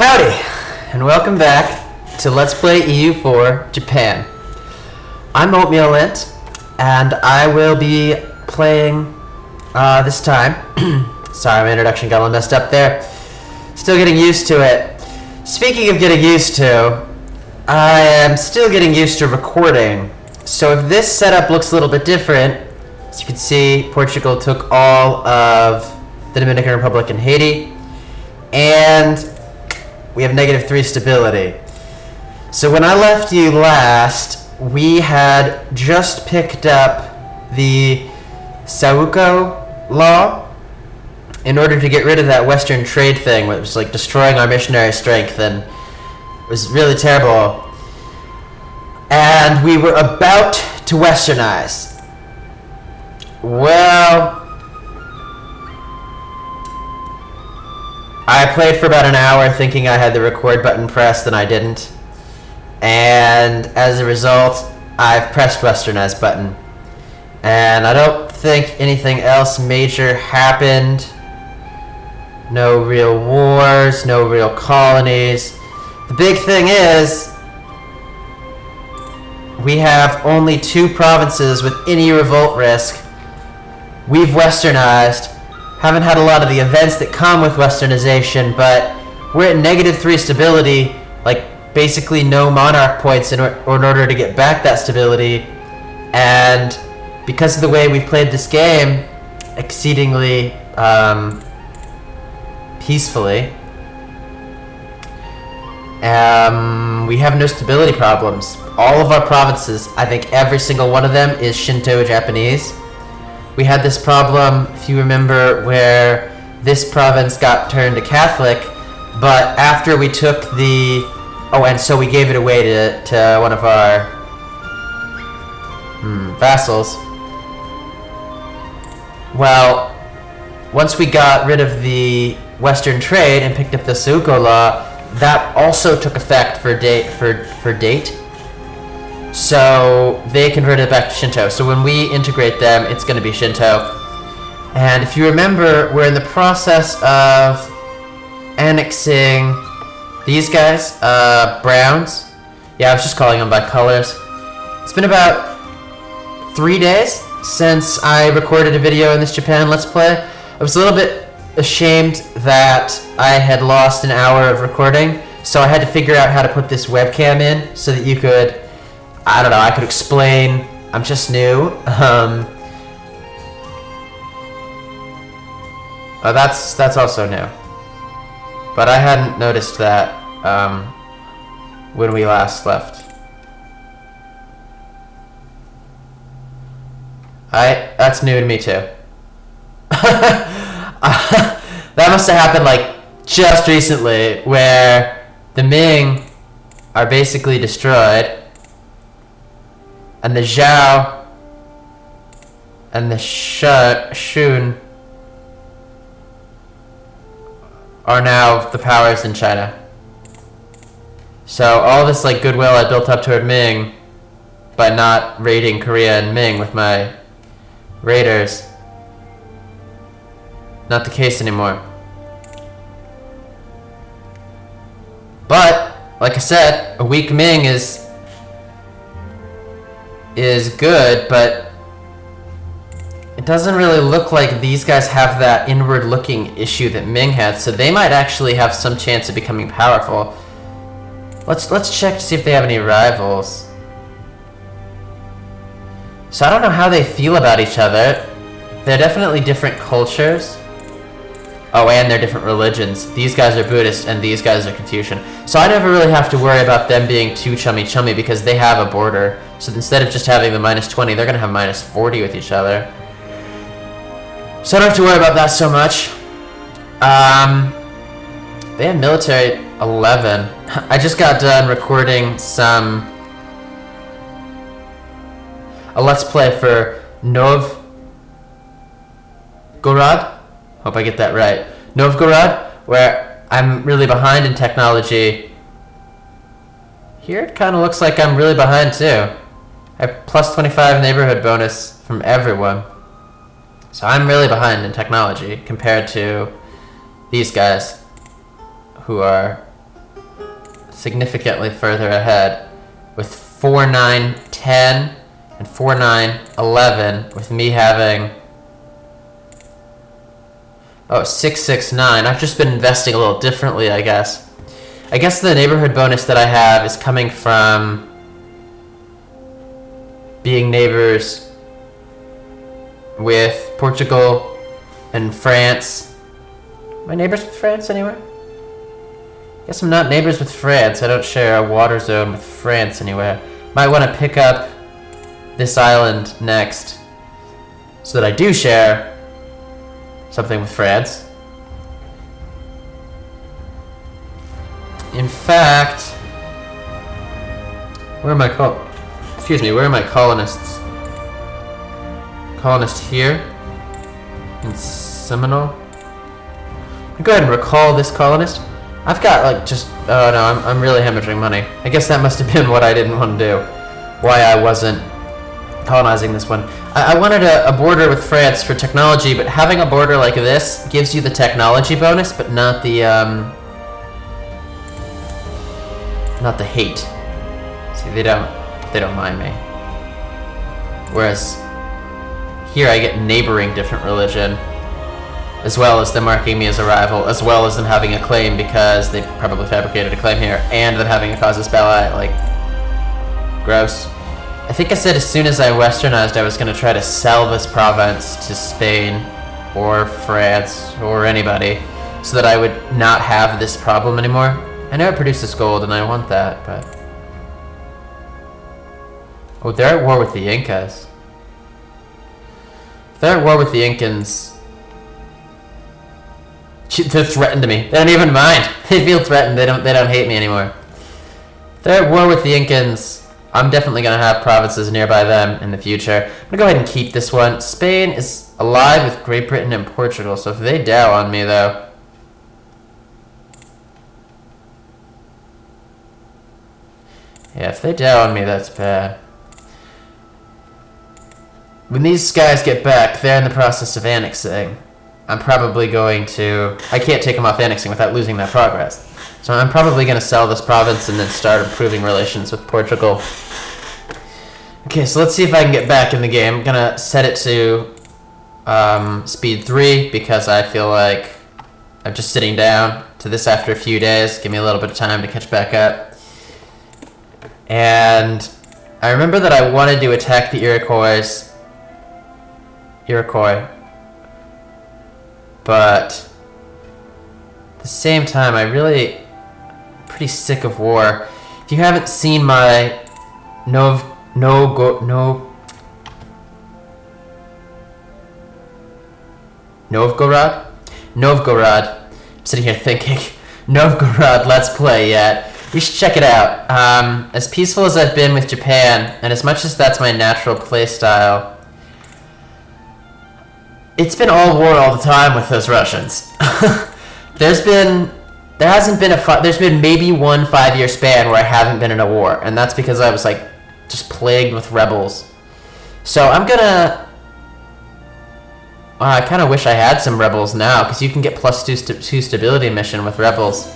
Howdy, and welcome back to Let's Play EU4 Japan. I'm Oatmeal Lint, and I will be playing this time. Sorry, my introduction got a little messed up there. Still getting used to it. Speaking of getting used to, I am still getting used to recording. So if this setup looks a little bit different, as you can see, Portugal took all of the Dominican Republic and Haiti, and we have -3 stability. So when I left you last, we had just picked up the Sauco law in order to get rid of that Western trade thing, which was like destroying our missionary strength, and it was really terrible. And we were about to Westernize. Well, I played for about an hour thinking I had the record button pressed and I didn't. And as a result, I've pressed Westernize button. And I don't think anything else major happened. No real wars, no real colonies. The big thing is, we have only 2 provinces with any revolt risk. We've Westernized. Haven't had a lot of the events that come with Westernization, but we're at -3 stability, like basically no monarch points in order to get back that stability. And because of the way we've played this game, exceedingly peacefully, we have no stability problems. All of our provinces, I think every single one of them is Shinto Japanese. We had this problem, if you remember, where this province got turned to Catholic, but after we took the... Oh, and so we gave it away to one of our vassals. Well, once we got rid of the Western trade and picked up the Sauco law, that also took effect for date. So they converted it back to Shinto. So when we integrate them, it's going to be Shinto. And if you remember, we're in the process of annexing these guys, Browns. Yeah, I was just calling them by colors. It's been about 3 days since I recorded a video in this Japan Let's Play. I was a little bit ashamed that I had lost an hour of recording, so I had to figure out how to put this webcam in so that you could... I don't know, I could explain. I'm just new. Oh, that's also new. But I hadn't noticed that when we last left. That's new to me too. That must have happened like just recently, where the Ming are basically destroyed. And the Zhao and the Shun are now the powers in China. So all this like goodwill I built up toward Ming by not raiding Korea and Ming with my raiders, not the case anymore. But like I said, a weak Ming is good, but it doesn't really look like these guys have that inward-looking issue that Ming had, so they might actually have some chance of becoming powerful. Let's check to see if they have any rivals. So I don't know how they feel about each other. They're definitely different cultures. Oh, and they're different religions. These guys are Buddhist and these guys are Confucian. So I never really have to worry about them being too chummy because they have a border. So instead of just having the -20, they're going to have -40 with each other. So I don't have to worry about that so much. They have military 11. I just got done recording a Let's Play for Novgorod. Hope I get that right. Novgorod, where I'm really behind in technology. Here it kind of looks like I'm really behind too. I have +25 neighborhood bonus from everyone. So I'm really behind in technology compared to these guys who are significantly further ahead with 4-9-10 and 4-9-11 with me having 6-6-9. I've just been investing a little differently, I guess. I guess the neighborhood bonus that I have is coming from being neighbors with Portugal and France. Am I neighbors with France anywhere? Guess I'm not neighbors with France. I don't share a water zone with France anywhere. Might want to pick up this island next so that I do share something with France. In fact, where are my colonists? Colonist here in Seminole. I'll go ahead and recall this colonist. I've got like just, oh no, I'm really hemorrhaging money. I guess that must have been what I didn't want to do. Why I wasn't colonizing this one. I wanted a border with France for technology, but having a border like this gives you the technology bonus, but not the hate. See, they don't mind me. Whereas here I get neighboring different religion, as well as them marking me as a rival, as well as them having a claim because they probably fabricated a claim here, and them having a casus belli. Like, gross. I think I said as soon as I westernized, I was going to try to sell this province to Spain or France or anybody so that I would not have this problem anymore. I know it produces gold and I want that, but... Oh, they're at war with the Incas. If they're at war with the Incans... They're threatened to me. They don't even mind. They feel threatened. They don't hate me anymore. If they're at war with the Incans... I'm definitely going to have provinces nearby them in the future. I'm going to go ahead and keep this one. Spain is allied with Great Britain and Portugal, so if they dow on me, though... Yeah, if they dow on me, that's bad. When these guys get back, they're in the process of annexing. I'm probably going to... I can't take them off annexing without losing that progress. So I'm probably going to sell this province and then start improving relations with Portugal. Okay, so let's see if I can get back in the game. I'm going to set it to speed 3 because I feel like I'm just sitting down to this after a few days. Give me a little bit of time to catch back up. And I remember that I wanted to attack the Iroquois. But at the same time, I'm pretty sick of war. If you haven't seen my Novgorod. I'm sitting here thinking Novgorod Let's Play yet. You should check it out. As peaceful as I've been with Japan, and as much as that's my natural play style, it's been all war all the time with those Russians. There's been maybe 1 5-year span where I haven't been in a war, and that's because I was like just plagued with rebels. So I'm gonna... I kind of wish I had some rebels now, because you can get +2 stability mission with rebels,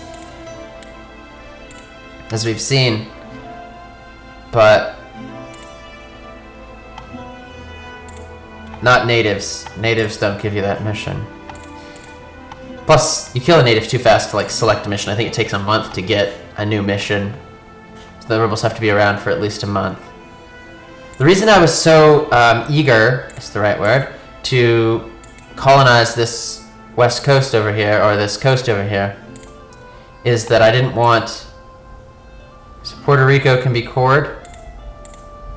as we've seen. But not natives. Natives don't give you that mission. Plus, you kill a native too fast to like select a mission. I think it takes a month to get a new mission. So the rebels have to be around for at least a month. The reason I was so eager, is the right word, to colonize this west coast over here, or this coast over here, is that I didn't want... So Puerto Rico can be cored.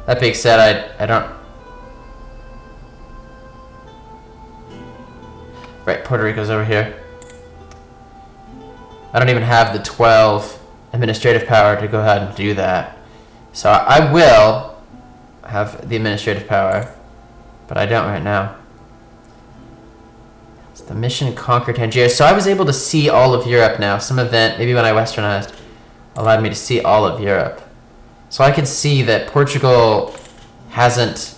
That being said, I don't... Right, Puerto Rico's over here. I don't even have the 12 administrative power to go ahead and do that. So I will have the administrative power, but I don't right now. It's the mission conquer Tangier. So I was able to see all of Europe now. Some event, maybe when I westernized, allowed me to see all of Europe. So I can see that Portugal hasn't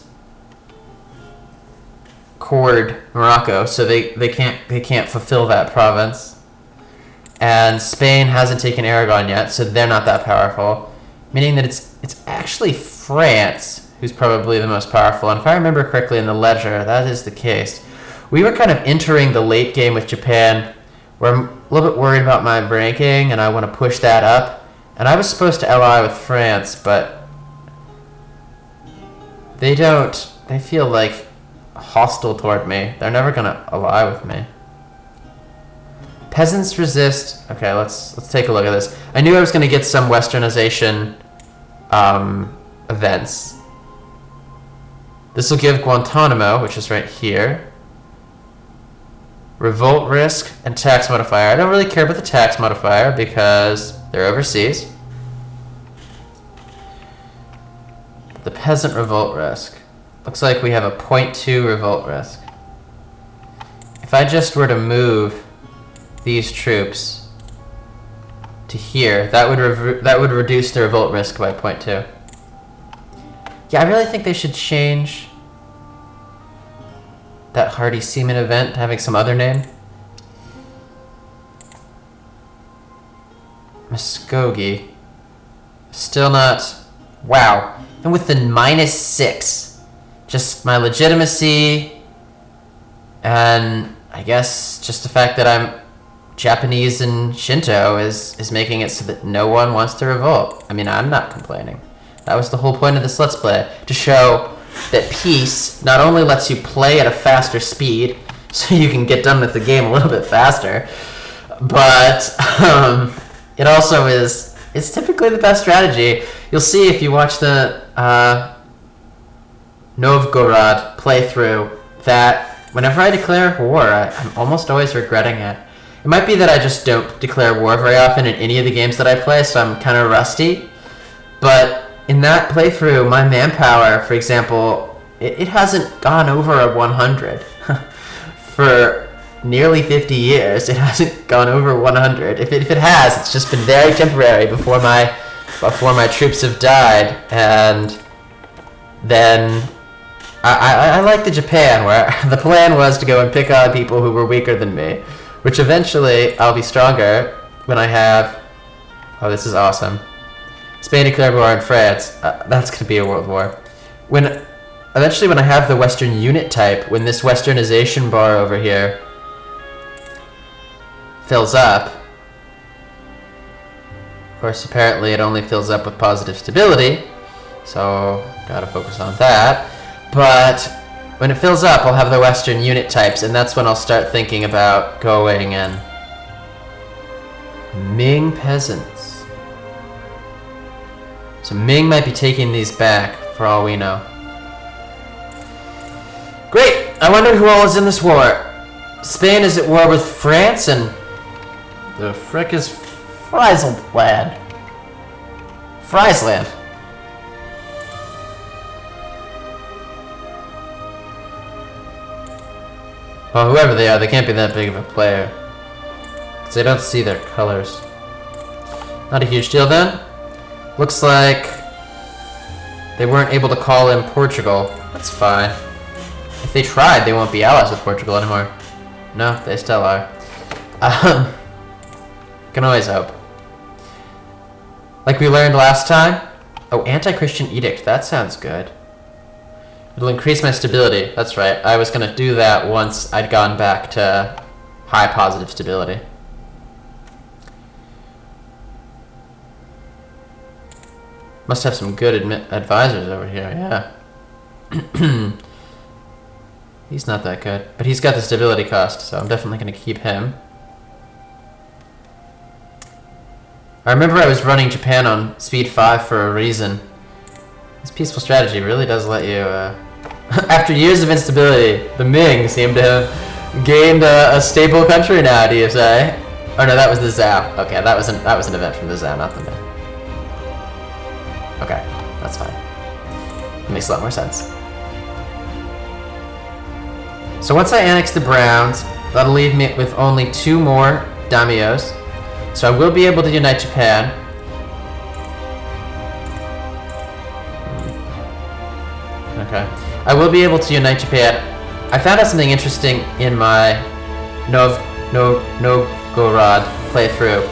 cored Morocco, so they can't fulfill that province. and Spain hasn't taken Aragon yet, so they're not that powerful, meaning that it's actually France who's probably the most powerful. And if I remember correctly in the ledger, that is the case. We were kind of entering the late game with Japan, where I'm a little bit worried about my ranking, and I want to push that up. And I was supposed to ally with France, but they don't. They feel like hostile toward me. They're never gonna ally with me. Peasants resist. Okay, let's take a look at this. I knew I was gonna get some westernization events. This will give Guantanamo, which is right here, revolt risk and tax modifier. I don't really care about the tax modifier because they're overseas. The peasant revolt risk. Looks like we have a 0.2 revolt risk. If I just were to move these troops to here, that would reduce the revolt risk by 0.2. Yeah, I really think they should change that Hardy Seaman event to having some other name. Muskogee. Still not. Wow. And with the -6, just my legitimacy, and I guess just the fact that I'm Japanese and Shinto is making it so that no one wants to revolt. I mean, I'm not complaining. That was the whole point of this Let's Play, to show that peace not only lets you play at a faster speed, so you can get done with the game a little bit faster, but it also is typically the best strategy. You'll see if you watch the Novgorod playthrough that whenever I declare war, I'm almost always regretting it. It might be that I just don't declare war very often in any of the games that I play, so I'm kind of rusty, but in that playthrough, my manpower, for example, it hasn't gone over a 100. For nearly 50 years, it hasn't gone over 100. If it has, it's just been very temporary before my troops have died. And then I like the Japan, where the plan was to go and pick on people who were weaker than me, which eventually I'll be stronger when I have... Oh, this is awesome. Spain declared war on France. That's going to be a world war. Eventually when I have the Western unit type, when this westernization bar over here fills up, of course apparently it only fills up with positive stability, so gotta focus on that, but when it fills up I'll have the Western unit types, and that's when I'll start thinking about going and... Ming peasants. So Ming might be taking these back, for all we know. Great! I wonder who all is in this war. Spain is at war with France, and... The frick is Friesland? Friesland. Well, whoever they are, they can't be that big of a player, because I don't see their colors. Not a huge deal then. Looks like they weren't able to call in Portugal. That's fine. If they tried, they won't be allies with Portugal anymore. No, they still are. Can always hope. Like we learned last time. Oh, anti-Christian edict. That sounds good. It'll increase my stability. That's right. I was going to do that once I'd gone back to high positive stability. Must have some good advisors over here, yeah. He's not that good, but he's got the stability cost, so I'm definitely going to keep him. I remember I was running Japan on speed 5 for a reason. This peaceful strategy really does let you... After years of instability, the Ming seem to have gained a stable country now, do you say? Oh no, that was the Zhao. Okay, that was an event from the Zhao, not the Ming. Okay, that's fine. It makes a lot more sense. So once I annex the Browns, that'll leave me with only 2 more daimyos. So I will be able to unite Japan. Okay. I will be able to unite Japan. I found out something interesting in my Novgorod play through.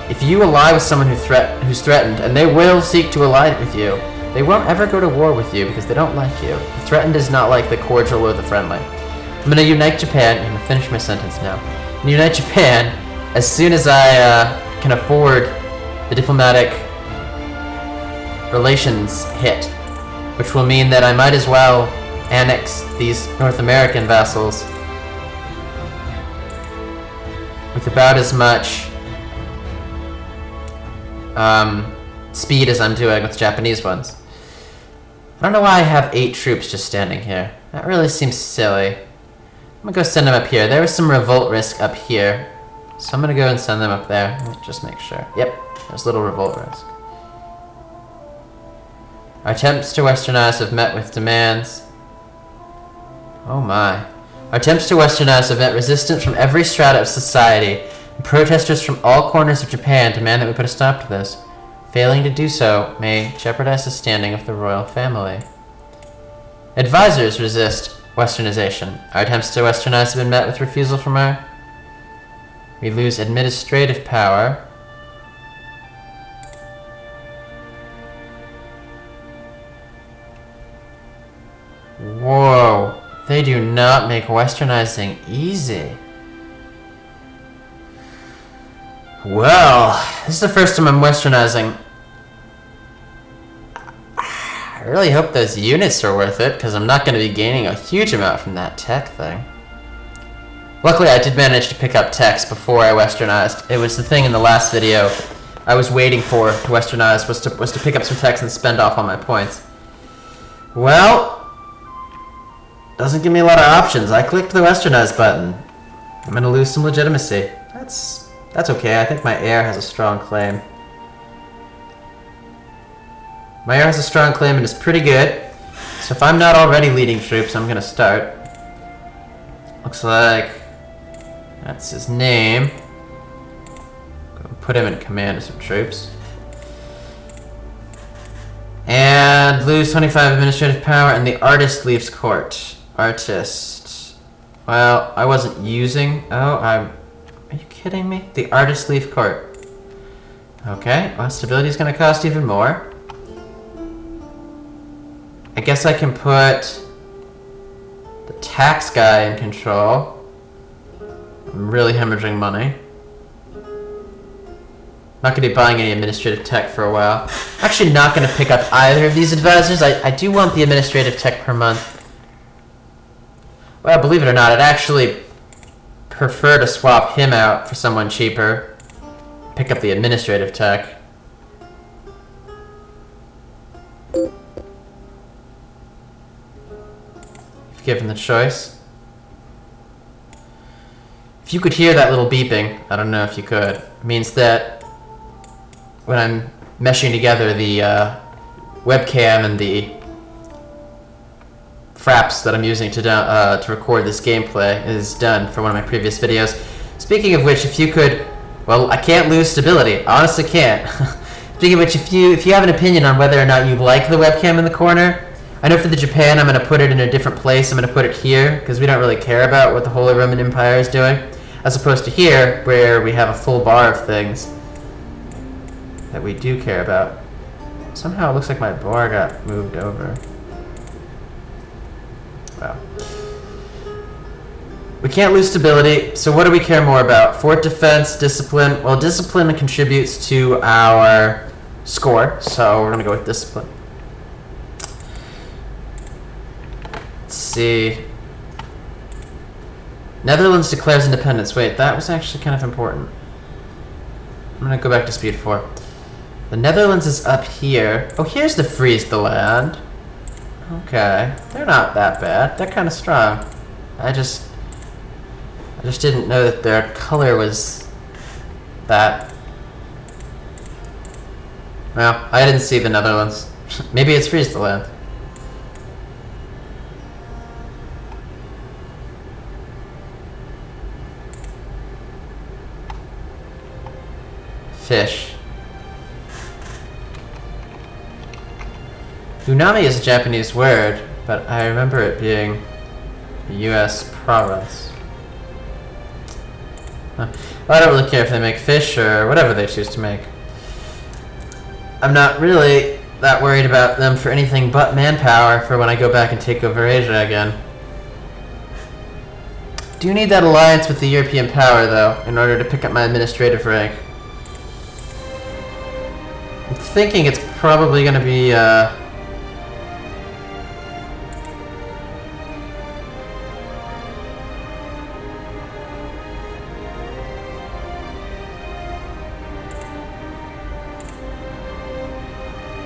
If you ally with someone who's threatened, and they will seek to ally with you, they won't ever go to war with you because they don't like you. The threatened is not like the cordial or the friendly. I'm gonna unite Japan. I'm gonna finish my sentence now. I'm gonna unite Japan as soon as I can afford the diplomatic relations hit, which will mean that I might as well annex these North American vassals with about as much speed as I'm doing with Japanese ones. I don't know why I have 8 troops just standing here. That really seems silly. I'm gonna go send them up here. There was some revolt risk up here, so I'm gonna go and send them up there. Let me just make sure. Yep, there's little revolt risk. Our attempts to westernize have met with demands. Oh my. Our attempts to westernize have met resistance from every strata of society, and protesters from all corners of Japan demand that we put a stop to this. Failing to do so may jeopardize the standing of the royal family. Advisors resist westernization. Our attempts to westernize have been met with refusal from our... We lose administrative power. Whoa. They do not make westernizing easy. Well, this is the first time I'm westernizing. I really hope those units are worth it, because I'm not going to be gaining a huge amount from that tech thing. Luckily, I did manage to pick up techs before I westernized. It was the thing in the last video I was waiting for to westernize, was to pick up some techs and spend off all my points. Well, doesn't give me a lot of options. I clicked the westernize button. I'm going to lose some legitimacy. That's okay. I think my heir has a strong claim. My heir has a strong claim and is pretty good. So if I'm not already leading troops, I'm gonna start. Looks like that's his name. Go put him in command of some troops. And lose 25 administrative power, and the artist leaves court. Artist. Well, I wasn't using... Are you kidding me? The artist leave court. Okay, well, stability is going to cost even more. I guess I can put the tax guy in control. I'm really hemorrhaging money. Not going to be buying any administrative tech for a while. I'm actually not going to pick up either of these advisors. I do want the administrative tech per month. Well, believe it or not, I'd actually prefer to swap him out for someone cheaper. Pick up the administrative tech. If given the choice. If you could hear that little beeping, I don't know if you could, it means that when I'm meshing together the webcam and the fraps that I'm using to record this gameplay is done for one of my previous videos. Speaking of which, if you could, well, I can't lose stability. I honestly can't. Speaking of which, if you have an opinion on whether or not you like the webcam in the corner, I know for the Japan I'm going to put it in a different place. I'm going to put it here because we don't really care about what the Holy Roman Empire is doing, as opposed to here where we have a full bar of things that we do care about. Somehow it looks like my bar got moved over. Wow. We can't lose stability, so what do we care more about? Fort defense, discipline. Well, discipline contributes to our score, so we're going to go with discipline. Let's see. Netherlands declares independence. Wait, that was actually kind of important. I'm going to go back to speed 4. The Netherlands is up here. Oh, here's the freeze the land. Okay. They're not that bad. They're kind of strong. I just didn't know that their color was that. Well, I didn't see the Netherlands. Maybe it's freeze the land. Fish. Unami is a Japanese word, but I remember it being a US province. Huh. I don't really care if they make fish or whatever they choose to make. I'm not really that worried about them for anything but manpower for when I go back and take over Asia again. Do you need that alliance with the European power, though, in order to pick up my administrative rank? I'm thinking it's probably going to be,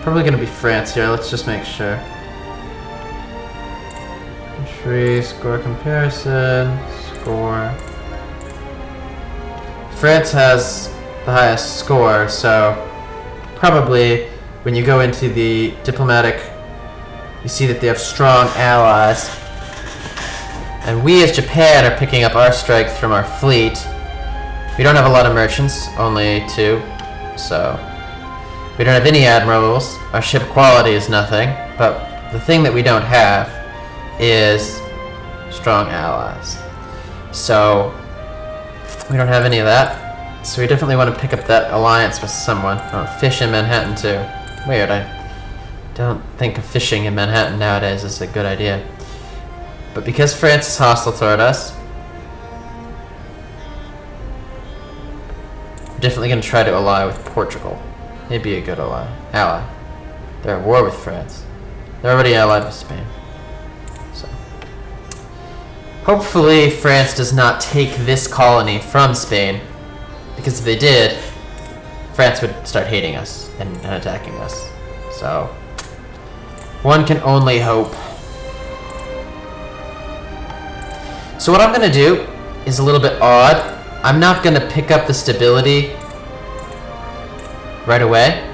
probably going to be France here. Let's just make sure. Country, score comparison, score. France has the highest score, so probably when you go into the diplomatic, you see that they have strong allies. And we as Japan are picking up our strength from our fleet. We don't have a lot of merchants, only 2, so we don't have any admirals. Our ship quality is nothing, but the thing that we don't have is strong allies. So we don't have any of that. So we definitely want to pick up that alliance with someone. Oh, fish in Manhattan too. Weird, I don't think of fishing in Manhattan nowadays is a good idea. But because France is hostile toward us, we're definitely going to try to ally with Portugal. They'd be a good ally. They're at war with France. They're already allied with Spain. So hopefully France does not take this colony from Spain, because if they did, France would start hating us and attacking us. So one can only hope. So what I'm going to do is a little bit odd. I'm not going to pick up the stability right away.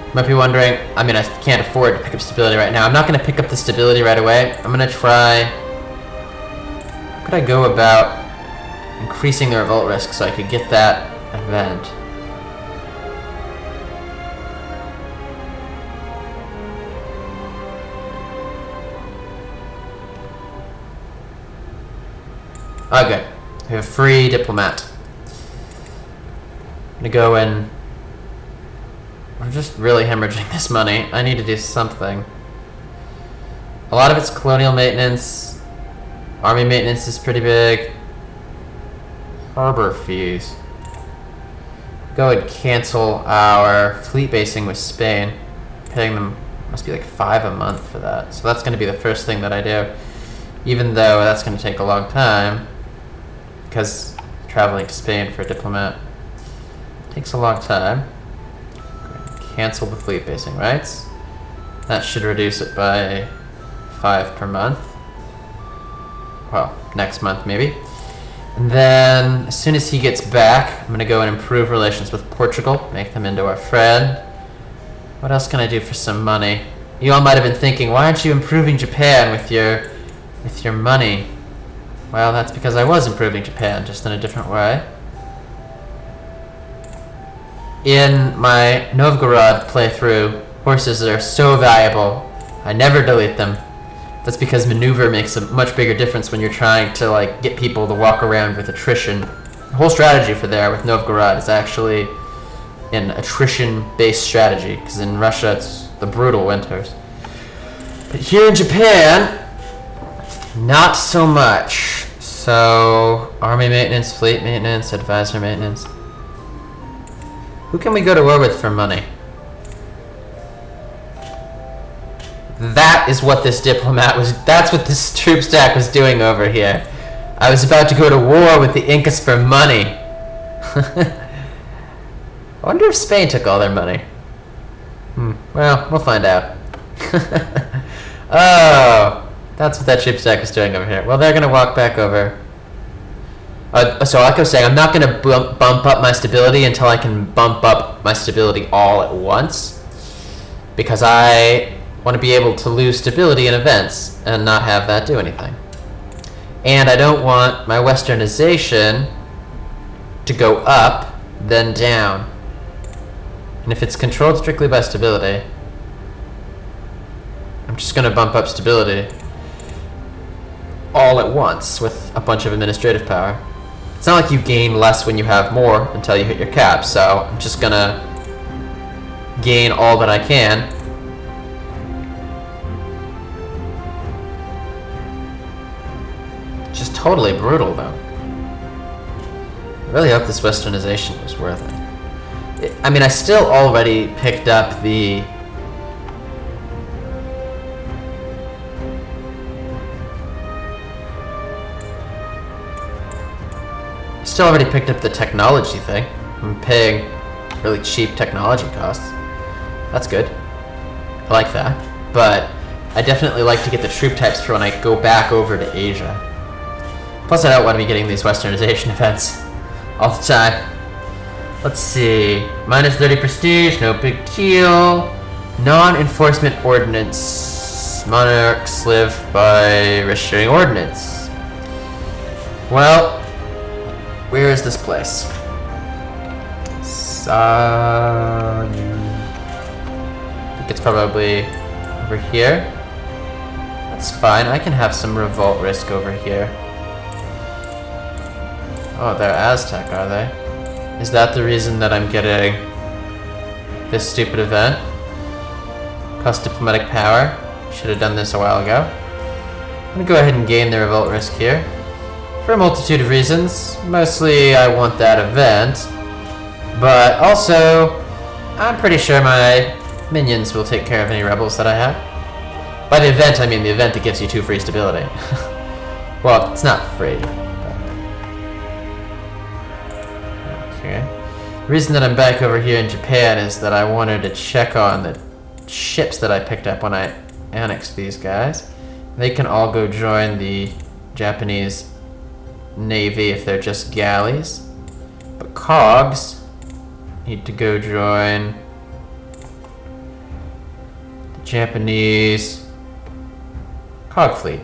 You might be wondering, I mean, I can't afford to pick up stability right now. I'm not going to pick up the stability right away. I'm going to try... How could I go about increasing the revolt risk so I could get that event? Oh, good. We have a free diplomat. I'm gonna go and... I'm just really hemorrhaging this money. I need to do something. A lot of it's colonial maintenance. Army maintenance is pretty big. Harbor fees. Go and cancel our fleet basing with Spain. Paying them must be like 5 a month for that. So that's gonna be the first thing that I do. Even though that's gonna take a long time. Because traveling to Spain for a diplomat takes a long time. Cancel the fleet basing rights. That should reduce it by 5 per month. Well, next month maybe. And then, as soon as he gets back, I'm going to go and improve relations with Portugal, make them into our friend. What else can I do for some money? You all might have been thinking, why aren't you improving Japan with your money? Well, that's because I was improving Japan, just in a different way. In my Novgorod playthrough, horses are so valuable, I never delete them. That's because maneuver makes a much bigger difference when you're trying to like get people to walk around with attrition. The whole strategy for there with Novgorod is actually an attrition-based strategy, because in Russia it's the brutal winters. But here in Japan, not so much. So, army maintenance, fleet maintenance, advisor maintenance. Who can we go to war with for money? That is what this diplomat was, that's what this troop stack was doing over here. I was about to go to war with the Incas for money. I wonder if Spain took all their money. Well, we'll find out. Oh, that's what that troop stack was doing over here. Well, they're going to walk back over. So like I was saying, I'm not going to bump up my stability until I can bump up my stability all at once. Because I want to be able to lose stability in events and not have that do anything. And I don't want my westernization to go up, then down. And if it's controlled strictly by stability, I'm just going to bump up stability all at once with a bunch of administrative power. It's not like you gain less when you have more until you hit your cap, so I'm just gonna gain all that I can. Just totally brutal, though. I really hope this westernization was worth it. I mean, I still already picked up the... Still already picked up the technology thing. I'm paying really cheap technology costs. That's good. I like that. But I definitely like to get the troop types for when I go back over to Asia. Plus I don't want to be getting these westernization events all the time. Let's see. Minus 30 prestige, no big deal. Non-enforcement ordinance. Monarchs live by restricting ordinance. Well, where is this place? I think it's probably over here. That's fine. I can have some revolt risk over here. Oh, they're Aztec, are they? Is that the reason that I'm getting this stupid event? Cost diplomatic power. Should have done this a while ago. I'm gonna go ahead and gain the revolt risk here. For a multitude of reasons. Mostly I want that event. But also, I'm pretty sure my minions will take care of any rebels that I have. By the event, I mean the event that gives you 2 free stability. Well, it's not free. Okay. The reason that I'm back over here in Japan is that I wanted to check on the ships that I picked up when I annexed these guys. They can all go join the Japanese Navy if they're just galleys. But cogs need to go join the Japanese cog fleet.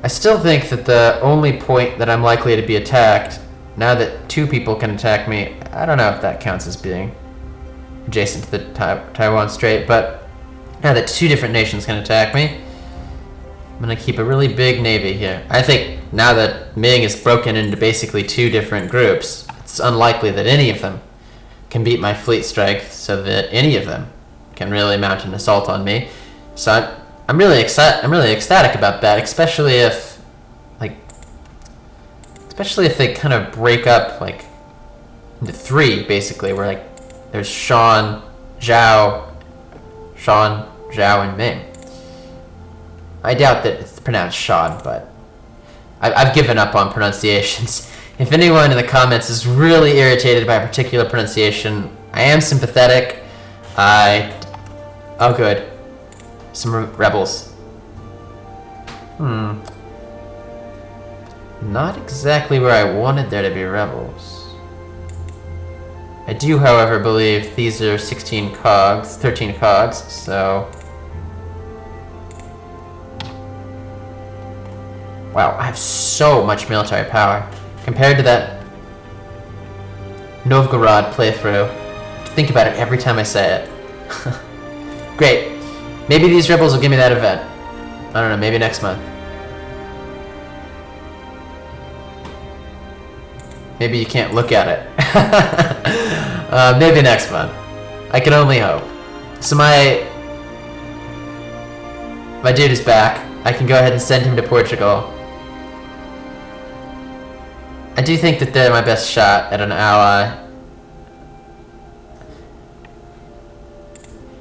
I still think that the only point that I'm likely to be attacked, now that 2 people can attack me, I don't know if that counts as being adjacent to the Taiwan Strait, but now that 2 different nations can attack me, I'm gonna keep a really big navy here. I think now that Ming is broken into basically 2 different groups, it's unlikely that any of them can beat my fleet strength, so that any of them can really mount an assault on me. So I'm really ecstatic about that, especially if they kind of break up like into 3 basically, where like there's Sean, Zhao, and Ming. I doubt that it's pronounced Sean, but I've given up on pronunciations. If anyone in the comments is really irritated by a particular pronunciation, I am sympathetic. Oh good. Some rebels. Not exactly where I wanted there to be rebels. I do, however, believe these are 13 cogs, so... Wow, I have so much military power. Compared to that Novgorod playthrough. Think about it every time I say it. Great. Maybe these rebels will give me that event. I don't know, maybe next month. Maybe you can't look at it. Maybe next month. I can only hope. So my dude is back. I can go ahead and send him to Portugal. I do think that they're my best shot at an ally.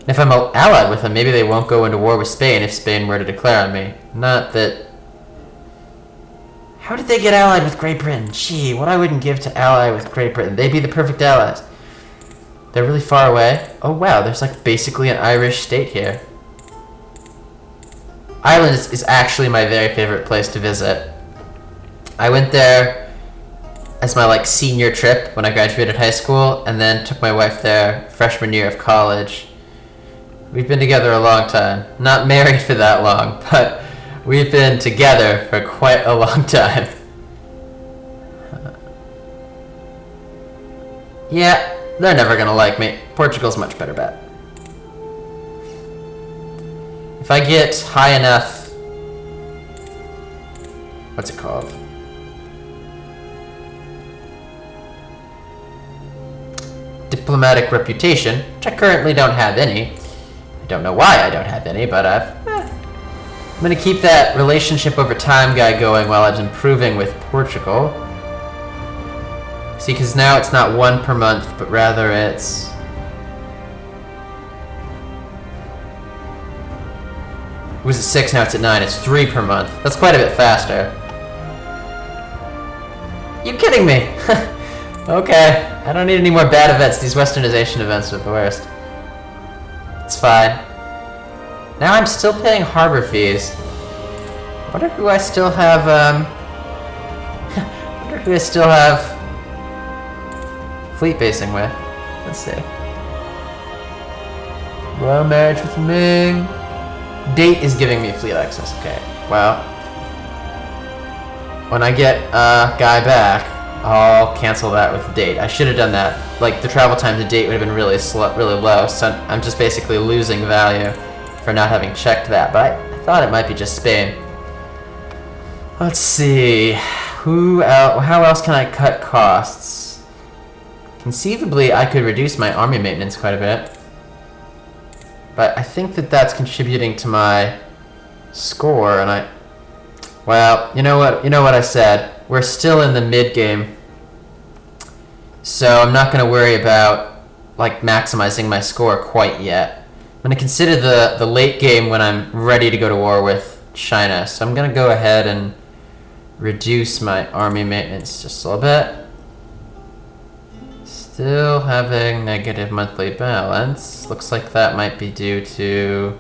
And if I'm allied with them, maybe they won't go into war with Spain if Spain were to declare on me. Not that... How did they get allied with Great Britain? Gee, what I wouldn't give to ally with Great Britain. They'd be the perfect allies. They're really far away. Oh wow, there's like basically an Irish state here. Ireland is actually my very favorite place to visit. I went there as my like senior trip when I graduated high school, and then took my wife there freshman year of college. We've been together a long time. Not married for that long, but we've been together for quite a long time. Yeah, they're never gonna like me. Portugal's a much better bet. If I get high enough... What's it called? diplomatic reputation, which I currently don't have any. I don't know why I don't have any, but I'm gonna keep that relationship over time guy going while I'm improving with Portugal. See, because now it's not 1 per month, but rather it's... It was at 6, now it's at 9. It's 3 per month. That's quite a bit faster. You kidding me? Okay, I don't need any more bad events. These westernization events are the worst. It's fine. Now I'm still paying harbor fees. I wonder who I still have, I wonder who I still have fleet basing with. Let's see. Royal marriage with Ming. Date is giving me fleet access. Okay, well, when I get Guy back, I'll cancel that with date. I should have done that. Like, the travel time to date would have been really low, so I'm just basically losing value for not having checked that. But I thought it might be just Spain. Let's see. How else can I cut costs? Conceivably, I could reduce my army maintenance quite a bit. But I think that that's contributing to my score, and well, you know what I said. We're still in the mid-game, so I'm not going to worry about, like, maximizing my score quite yet. I'm going to consider the late game when I'm ready to go to war with China, so I'm going to go ahead and reduce my army maintenance just a little bit. Still having negative monthly balance. Looks like that might be due to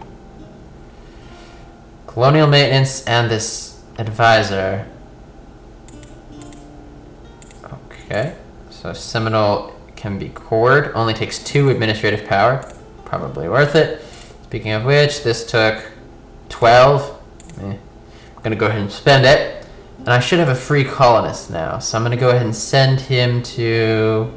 colonial maintenance and this advisor. Okay, so Seminole can be cored. Only takes 2 administrative power. Probably worth it. Speaking of which, this took 12. I'm gonna go ahead and spend it. And I should have a free colonist now, so I'm gonna go ahead and send him to...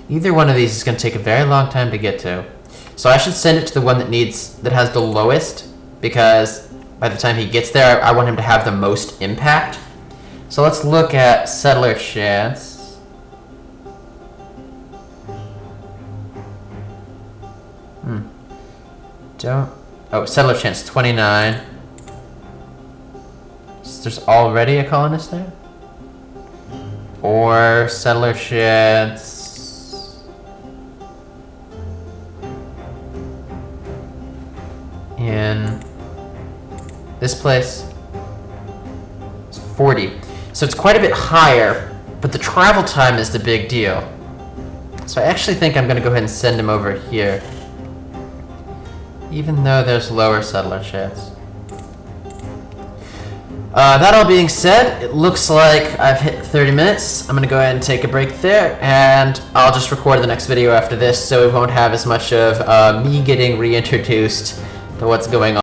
Either one of these is going to take a very long time to get to. So I should send it to the one that has the lowest, because by the time he gets there, I want him to have the most impact. So let's look at settler chance. Settler chance 29. So there's already a colonist there? Or settler chance... in this place, it's 40. So it's quite a bit higher, but the travel time is the big deal. So I actually think I'm going to go ahead and send him over here, even though there's lower settler chance. That all being said, it looks like I've hit 30 minutes. I'm going to go ahead and take a break there, and I'll just record the next video after this, so we won't have as much of me getting reintroduced to what's going on.